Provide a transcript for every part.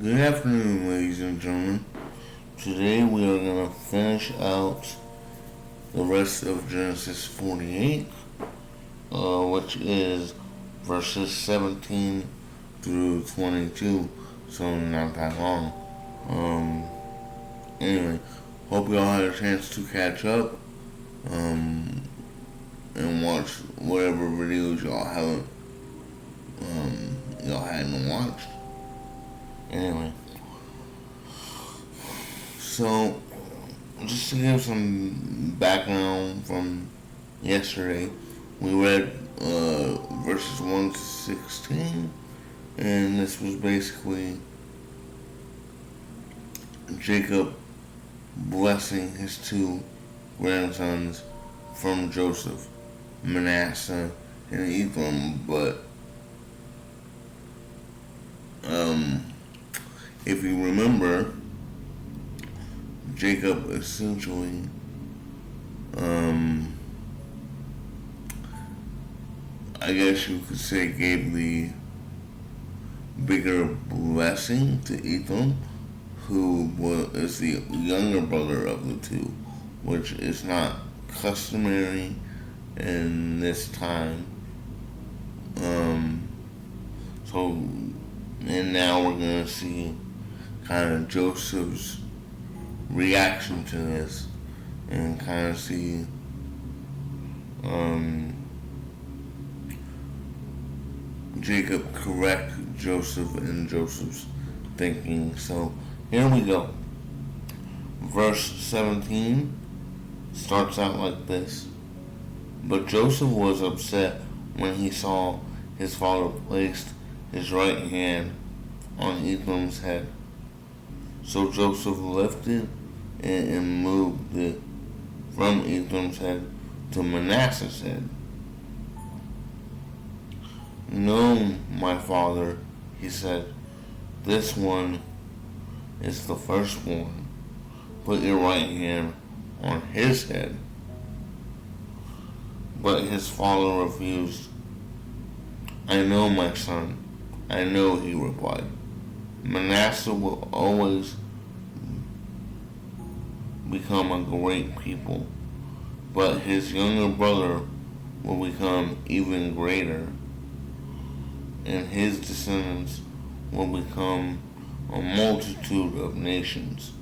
Good afternoon, ladies and gentlemen. Today we are going to finish out the rest of Genesis 48, which is verses 17 through 22, so not that long. Anyway, hope you all had a chance to catch up and watch whatever videos y'all hadn't watched. Anyway, so just to give some background from yesterday, we read verses 1 to 16, and this was basically Jacob blessing his two grandsons from Joseph, Manasseh and Ephraim. But if you remember, Jacob essentially I guess you could say gave the bigger blessing to Ephraim, who is the younger brother of the two, which is not customary in this time. And now we're going to see kind of Joseph's reaction to this and kind of see Jacob correct Joseph and Joseph's thinking. So here we go. Verse 17 starts out like this. But Joseph was upset when he saw his father placed his right hand on Ephraim's head. So Joseph lifted it and moved it from Ephraim's head to Manasseh's head. No, my father, he said, this one is the firstborn. Put your right hand on his head. But his father refused. I know, my son. I know, he replied. Manasseh will always become a great people, but his younger brother will become even greater, and his descendants will become a multitude of nations.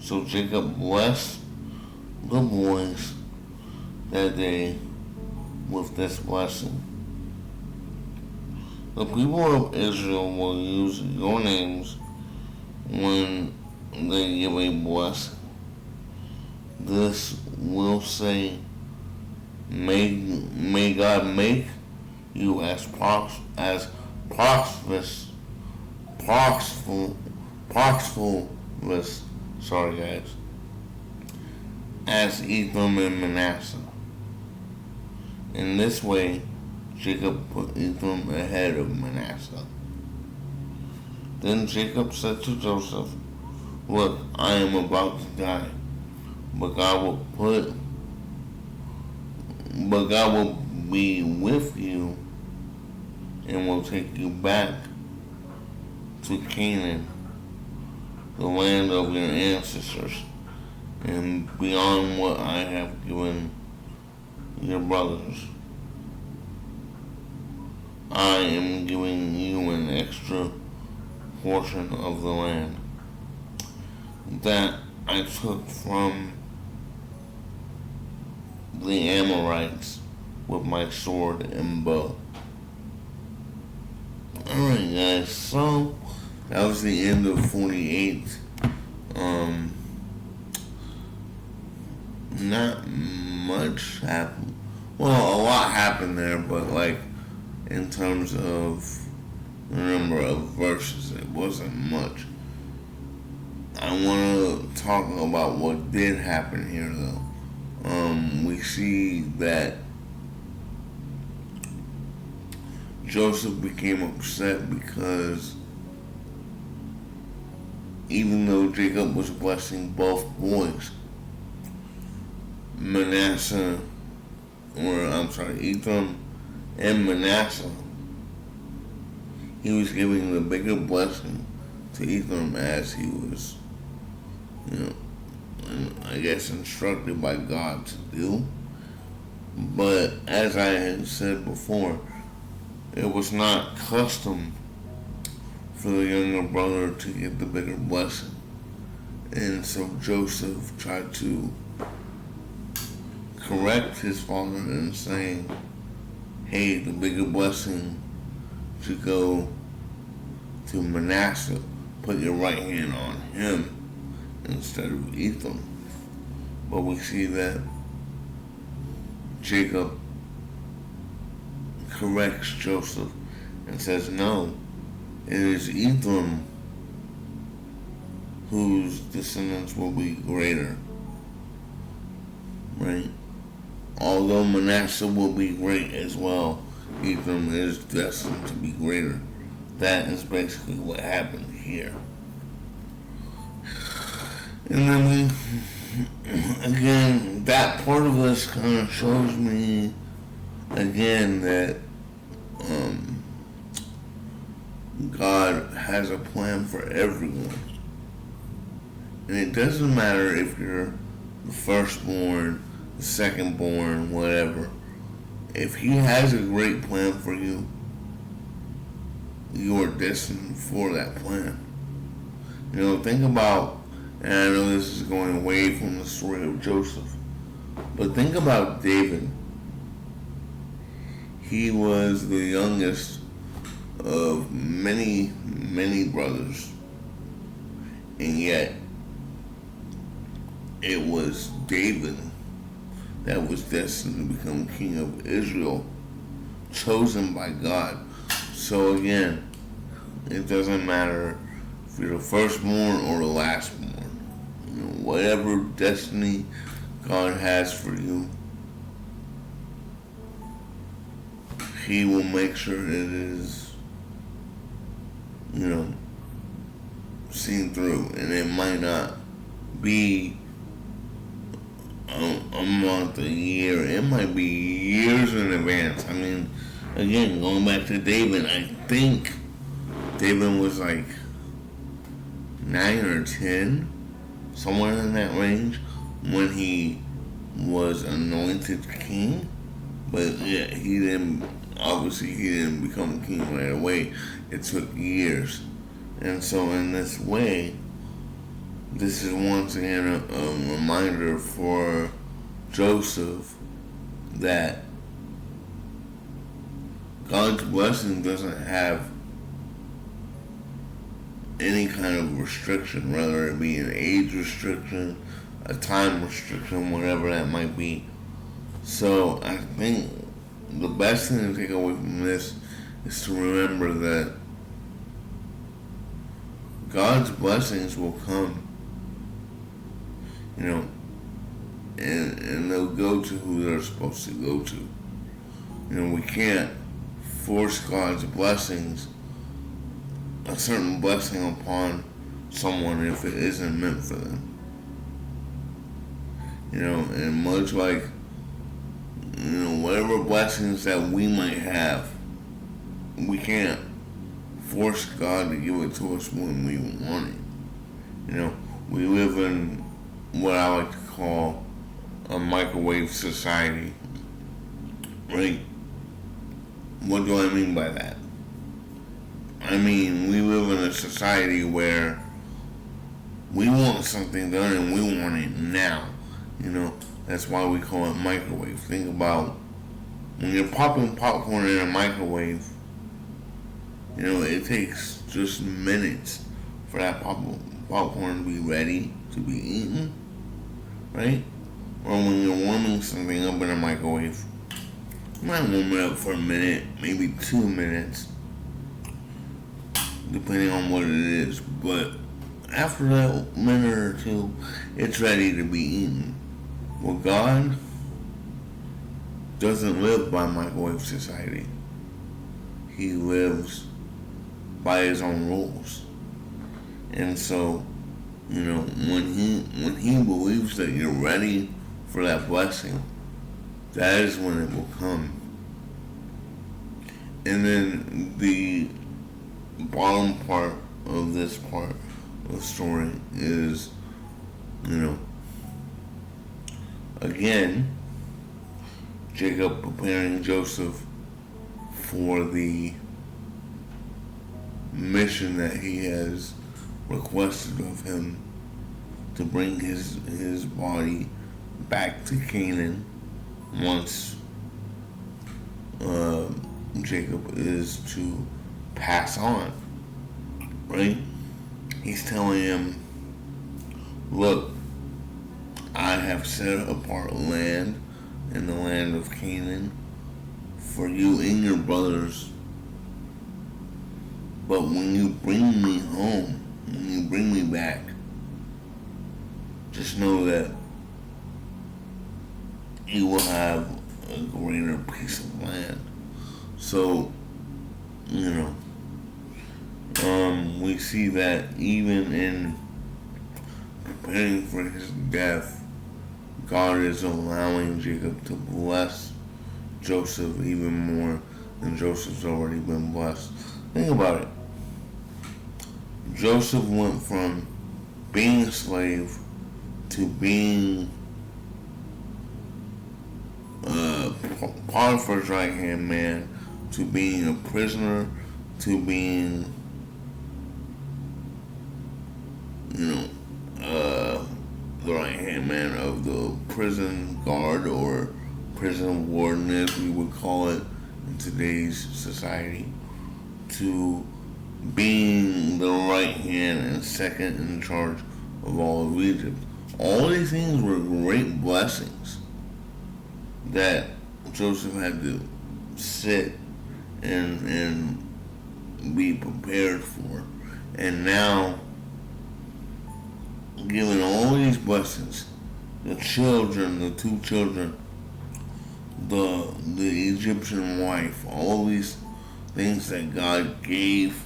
So Jacob blessed the boys that day with this blessing. The people of Israel will use your names when they give a blessing. This will say, May God make you as prosperous, sorry guys, as Ephraim and Manasseh. In this way, Jacob put Ephraim ahead of Manasseh. Then Jacob said to Joseph, look, I am about to die, but God will be with you and will take you back to Canaan, the land of your ancestors, and beyond what I have given your brothers. I am giving you an extra portion of the land that I took from the Amorites with my sword and bow. Alright guys, so that was the end of 48. Not much happened. Well, a lot happened there, but like in terms of the number of verses, it wasn't much. I want to talk about what did happen here, though. We see that Joseph became upset because even though Jacob was blessing both boys, Ephraim and Manasseh he was giving the bigger blessing to Ephraim as he was, you know, I guess instructed by God to do. But as I had said before, it was not custom for the younger brother to get the bigger blessing. And so Joseph tried to correct his father in saying, hey, the bigger blessing should go to Manasseh. Put your right hand on him instead of Ephraim. But we see that Jacob corrects Joseph and says, no, it is Ephraim whose descendants will be greater. Right? Although Manasseh will be great as well, Ephraim is destined to be greater. That is basically what happened here. And then again, that part of this kind of shows me, again, that God has a plan for everyone. And it doesn't matter if you're the firstborn, the secondborn, whatever. If He has a great plan for you, you are destined for that plan. You know, think about, and I know this is going away from the story of Joseph, but think about David. He was the youngest of many, many brothers, and yet it was David that was destined to become king of Israel, chosen by God. So again, it doesn't matter if you're the firstborn or the lastborn. You know, whatever destiny God has for you, He will make sure it is, you know, seen through. And it might not be a month, a year. It might be years in advance. I mean, again, going back to David, I think David was like 9 or 10, somewhere in that range, when he was anointed king. But yeah, he didn't become king right away. It took years. And so in this way, this is once again a reminder for Joseph that God's blessing doesn't have any kind of restriction, whether it be an age restriction, a time restriction, whatever that might be. So I think the best thing to take away from this is to remember that God's blessings will come, you know, and they'll go to who they're supposed to go to. You know, we can't force God's blessings, a certain blessing upon someone if it isn't meant for them. You know, and much like, you know, whatever blessings that we might have, we can't force God to give it to us when we want it. You know, we live in what I like to call a microwave society, right? What do I mean by that? I mean, we live in a society where we want something done and we want it now. You know, that's why we call it microwave. Think about when you're popping popcorn in a microwave, you know, it takes just minutes for that popcorn to be ready to be eaten, right? Or when you're warming something up in a microwave, you might warm it up for a minute, maybe 2 minutes, depending on what it is. But after that minute or two, it's ready to be eaten. Well, God doesn't live by microwave society. He lives by His own rules. And so, you know, when he believes that you're ready for that blessing, that is when it will come. And then the bottom part of this part of the story is, you know, again, Jacob preparing Joseph for the mission that he has requested of him to bring his body back to Canaan once Jacob is to pass on, right? He's telling him, look, I have set apart land in the land of Canaan for you and your brothers. But when you bring me home, when you bring me back, just know that you will have a greater piece of land. So, you know, we see that even in preparing for his death, God is allowing Jacob to bless Joseph even more than Joseph's already been blessed. Think about it. Joseph went from being a slave to being Potiphar's right hand man, to being a prisoner, to being, the right hand man of the prison guard or prison warden, as we would call it in today's society, to being the right hand and second in charge of all of Egypt. All these things were great blessings that Joseph had to sit and be prepared for. And now, given all these blessings, the children, the two children, the Egyptian wife, all these things that God gave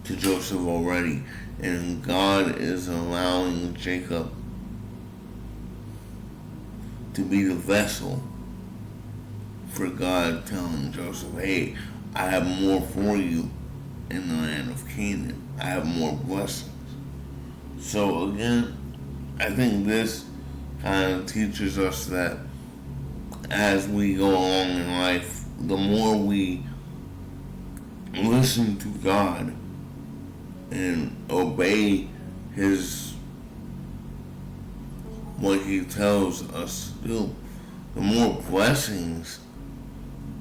to Joseph already, and God is allowing Jacob to be the vessel for God telling Joseph, hey, I have more for you in the land of Canaan. I have more blessings. So again, I think this kind of teaches us that as we go along in life, the more we listen to God and obey what he tells us to do, the more blessings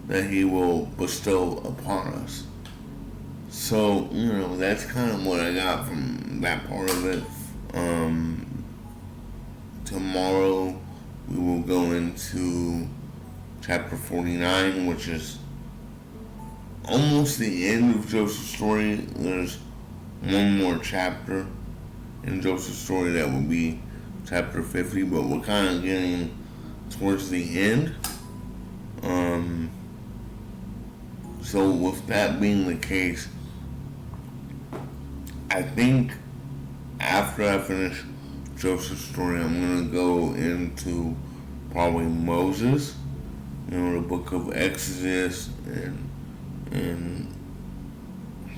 that he will bestow upon us. So, that's kind of what I got from that part of it. Tomorrow we will go into chapter 49, which is almost the end of Joseph's story. There's one more chapter in Joseph's story that will be chapter 50, but we're kind of getting towards the end. So with that being the case, I think after I finish Joseph's story, I'm going to go into probably Moses, the book of Exodus and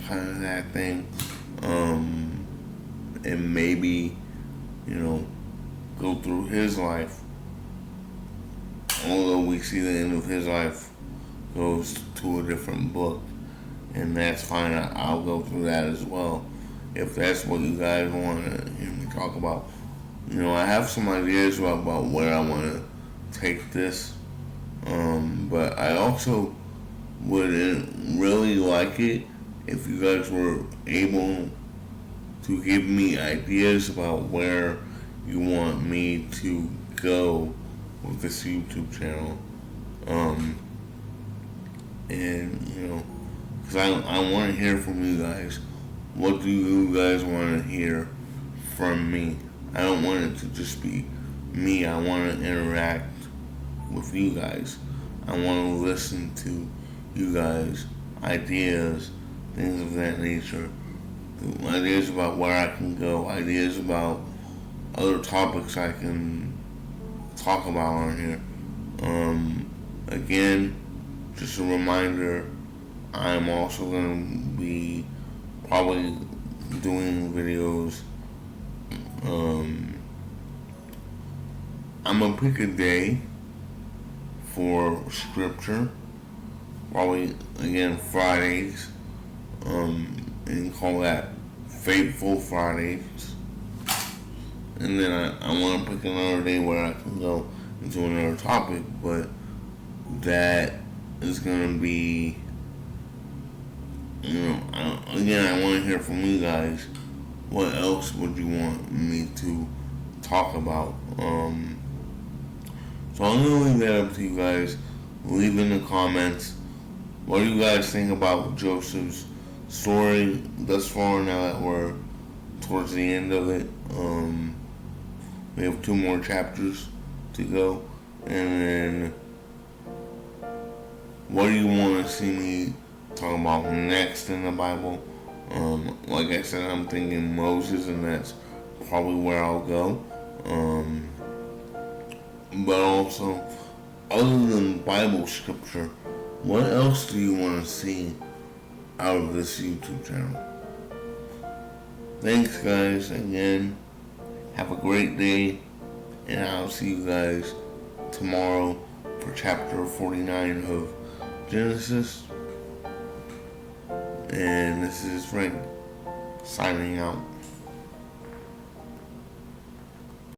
kind of that thing, and maybe, go through his life. Although we see the end of his life goes to a different book, and that's fine. I'll go through that as well, if that's what you guys want to hear me talk about. I have some ideas about where I want to take this, but I also would really like it if you guys were able to give me ideas about where you want me to go with this YouTube channel. Because I want to hear from you guys. What do you guys want to hear from me? I don't want it to just be me. I want to interact with you guys. I want to listen to you guys, ideas, things of that nature. Ideas about where I can go, ideas about other topics I can talk about on here. Again, just a reminder, I'm also going to be probably doing videos. I'm going to pick a day for scripture. Probably, again, Fridays. And call that Faithful Fridays. And then I want to pick another day where I can go into another topic, but that is going to be, again, I want to hear from you guys. What else would you want me to talk about? So I'm going to leave that up to you guys. Leave in the comments. What do you guys think about Joseph's story thus far, now that we're towards the end of it? We have 2 more chapters to go. And then, what do you want to see me talk about next in the Bible? Like I said, I'm thinking Moses, and that's probably where I'll go. But also, other than Bible scripture, what else do you want to see out of this YouTube channel? Thanks, guys, again. Have a great day, and I'll see you guys tomorrow for chapter 49 of Genesis. And this is Frank signing out.